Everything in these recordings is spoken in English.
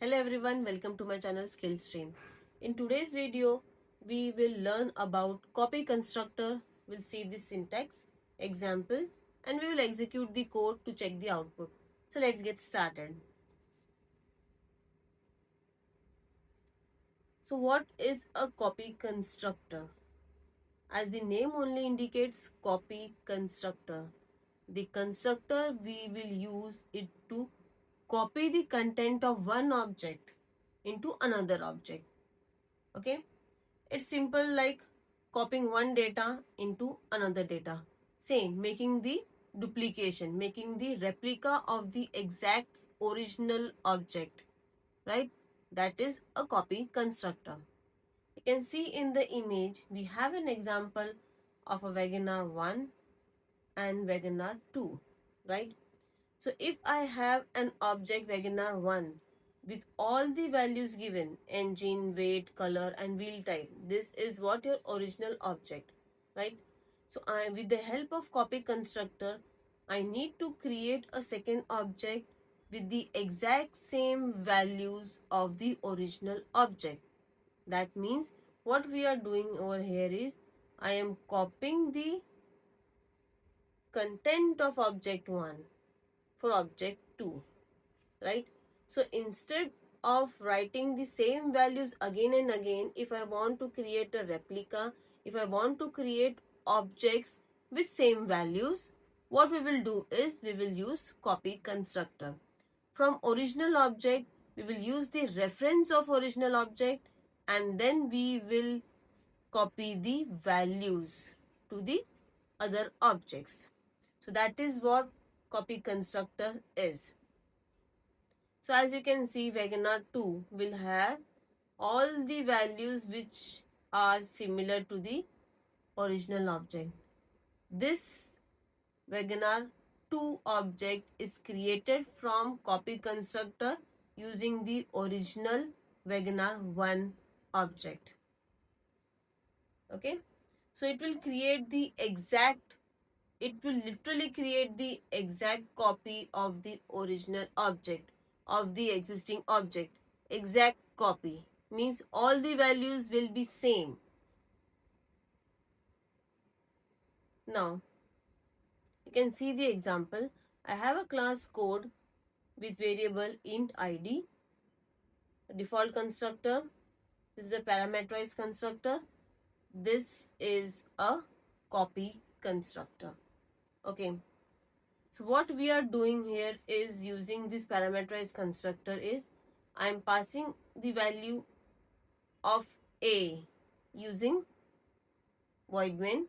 Hello everyone, welcome to my channel Skill Stream. In today's video, we will learn about copy constructor. We'll see the syntax, example, and we will execute the code to check the output. So let's get started. So what is a copy constructor? As the name only indicates, copy constructor. The constructor, we will use it to copy the content of one object into another object. Okay, it's simple like copying one data into another data. Same, making the duplication, making the replica of the exact original object, right? That is a copy constructor. You can see in the image, we have an example of a Wegener 1 and Wegener 2, right? So if I have an object Wegener 1 with all the values given, engine, weight, color and wheel type, this is what your original object, right? So with the help of copy constructor, I need to create a second object with the exact same values of the original object. That means what we are doing over here is I am copying the content of object 1 for object 2, right? So instead of writing the same values again and again, if I want to create a replica, if I want to create objects with same values, what we will do is we will use copy constructor. From original object, we will use the reference of original object and then we will copy the values to the other objects. So that is what copy constructor is. So as you can see, Wegener 2 will have all the values which are similar to the original object. This Wegener 2 object is created from copy constructor using the original Wegener 1 object. Okay, so it will create the exact, it will literally create the exact copy of the original object, of the existing object. Exact copy means all the values will be same. Now you can see the example. I have a class code with variable int id, a default constructor. This is a parameterized constructor. This is a copy constructor. Okay, so what we are doing here is using this parameterized constructor is I am passing the value of a using void main.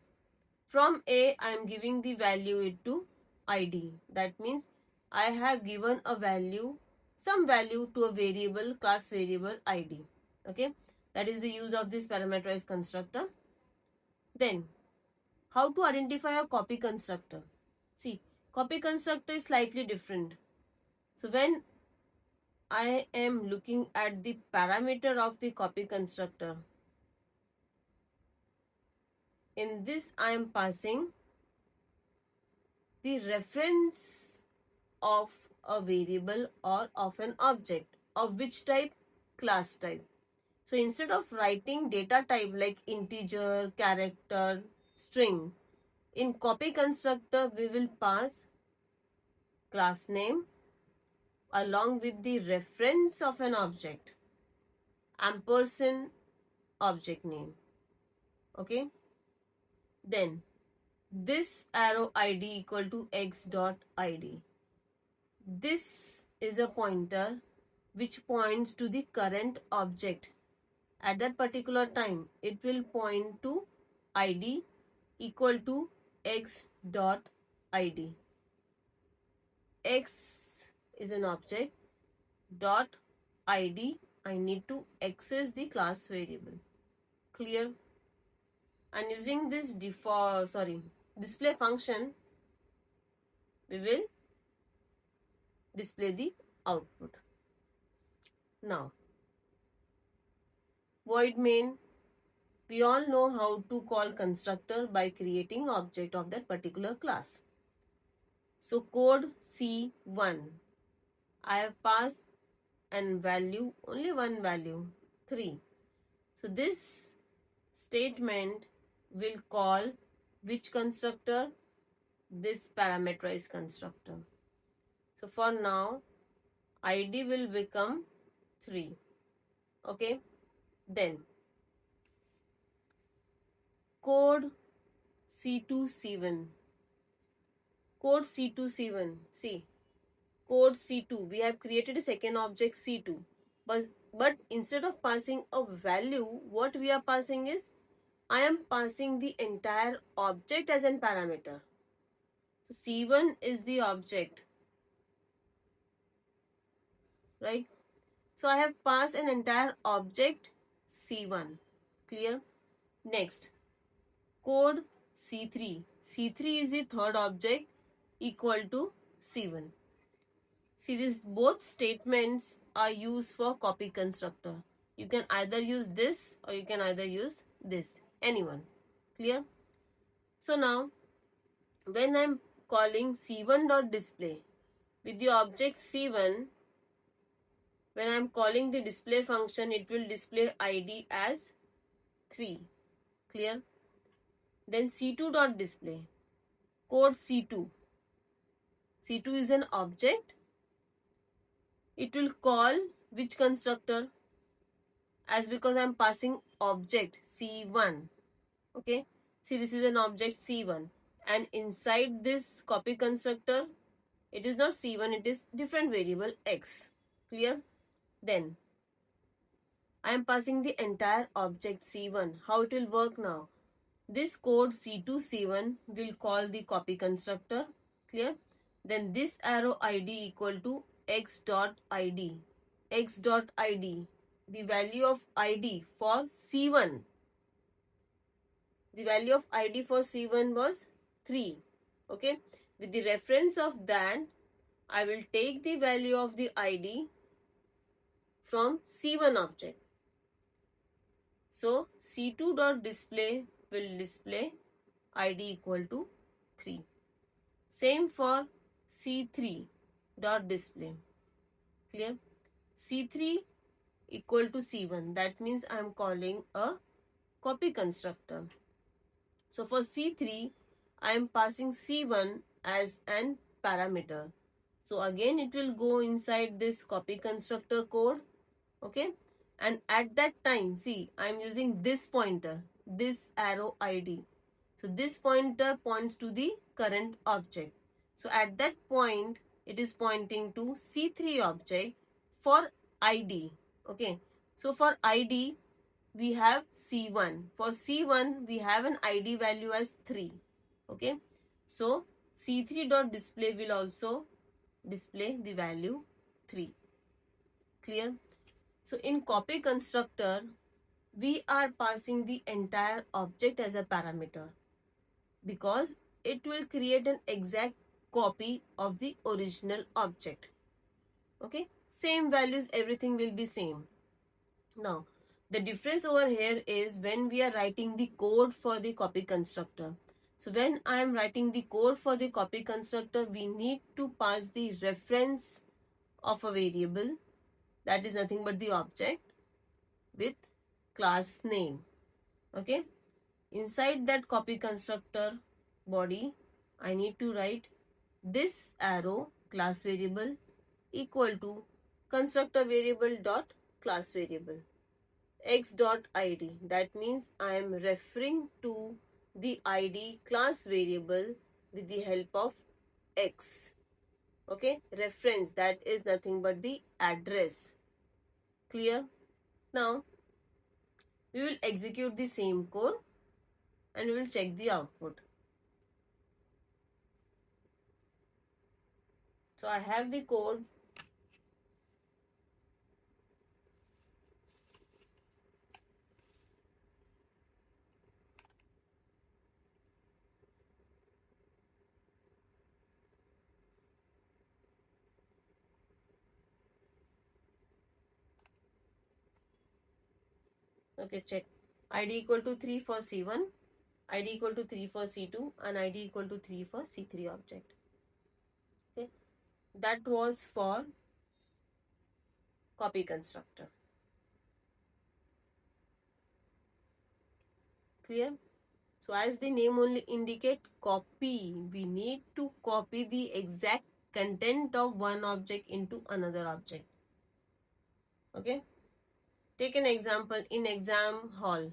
From a I am giving the value it to id. That means I have given a value, some value to a variable, class variable id. Okay, that is the use of this parameterized constructor. Then how to identify a copy constructor? See, copy constructor is slightly different. So when I am looking at the parameter of the copy constructor, in this I am passing the reference of a variable or of an object. Of which type? Class type. So instead of writing data type like integer, character, string, in copy constructor we will pass class name along with the reference of an object, ampersand object name. Okay, then this arrow id equal to x dot id. This is a pointer which points to the current object. At that particular time, it will point to id equal to x dot id. X is an object, dot id, I need to access the class variable. Clear? And using this display function, we will display the output. Now, void main, we all know how to call constructor by creating object of that particular class. So code C1, I have passed and value, only one value, 3. So this statement will call which constructor? This parameterized constructor. So for now, id will become 3. Okay. Then code C2C1. Code C2C1. See, code C2. We have created a second object C2. But instead of passing a value, what we are passing is, I am passing the entire object as a parameter. So C1 is the object, right? So I have passed an entire object C1. Clear? Next, code C3. C3 is the third object equal to C1. See, these both statements are used for copy constructor. You can either use this or you can either use this. Anyone. Clear? So now, when I'm calling C1.display with the object C1, when I'm calling the display function, it will display ID as 3. Clear? Then C2.display, code C2. C2 is an object. It will call which constructor? As because I'm passing object C1. Okay. See, this is an object C1. And inside this copy constructor, it is not C1, it is different variable X. Clear? Then I am passing the entire object C1. How it will work now? This code C2 C1 will call the copy constructor. Clear? Then this arrow ID equal to x dot ID. X dot ID. The value of ID for C1. The value of ID for C1 was 3. Okay. With the reference of that, I will take the value of the ID from C1 object. So C2.display will display ID equal to 3. Same for C3.display. Clear? C3 equal to C1. That means I am calling a copy constructor. So for C3, I am passing C1 as an parameter. So again, it will go inside this copy constructor code. Okay. And at that time, see, I am using this pointer, this arrow ID. So this pointer points to the current object. So at that point, it is pointing to C3 object for ID. Okay. So for ID, we have C1. For C1, we have an ID value as 3. Okay. So C3.display will also display the value 3. Clear? So in copy constructor, we are passing the entire object as a parameter because it will create an exact copy of the original object. Okay. Same values, everything will be same. Now, the difference over here is when we are writing the code for the copy constructor. So when I am writing the code for the copy constructor, we need to pass the reference of a variable, that is nothing but the object, with class name. Okay. Inside that copy constructor body, I need to write this arrow class variable equal to constructor variable dot class variable x dot id. That means I am referring to the id class variable with the help of x. Okay. Reference, that is nothing but the address. Clear? Now, we will execute the same code and we will check the output. So I have the code. Okay, check. ID equal to 3 for C1, ID equal to 3 for C2 and ID equal to 3 for C3 object. Okay, that was for copy constructor. Clear? So as the name only indicate copy, we need to copy the exact content of one object into another object. Okay? Take an example in exam hall.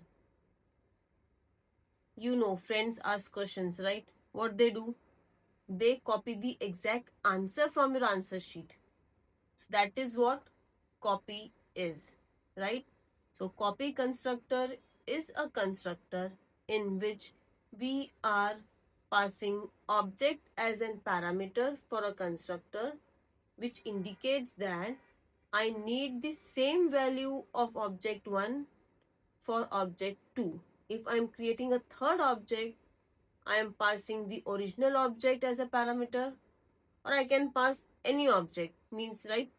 You know, friends ask questions, right? What they do? They copy the exact answer from your answer sheet. So that is what copy is, right? So copy constructor is a constructor in which we are passing object as a parameter for a constructor, which indicates that I need the same value of object 1 for object 2. If I am creating a third object, I am passing the original object as a parameter, or I can pass any object, means, right?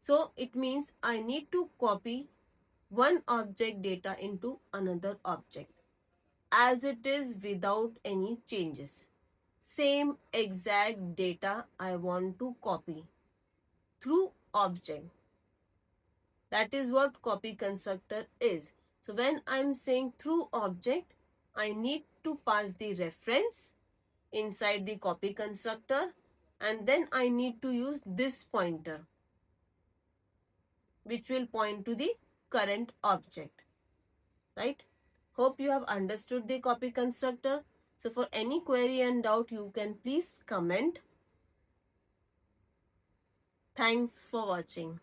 So it means I need to copy one object data into another object as it is without any changes. Same exact data I want to copy through object. That is what copy constructor is. So when I'm saying through object, I need to pass the reference inside the copy constructor, and then I need to use this pointer, which will point to the current object, right? Hope you have understood the copy constructor. So for any query and doubt, you can please comment. Thanks for watching.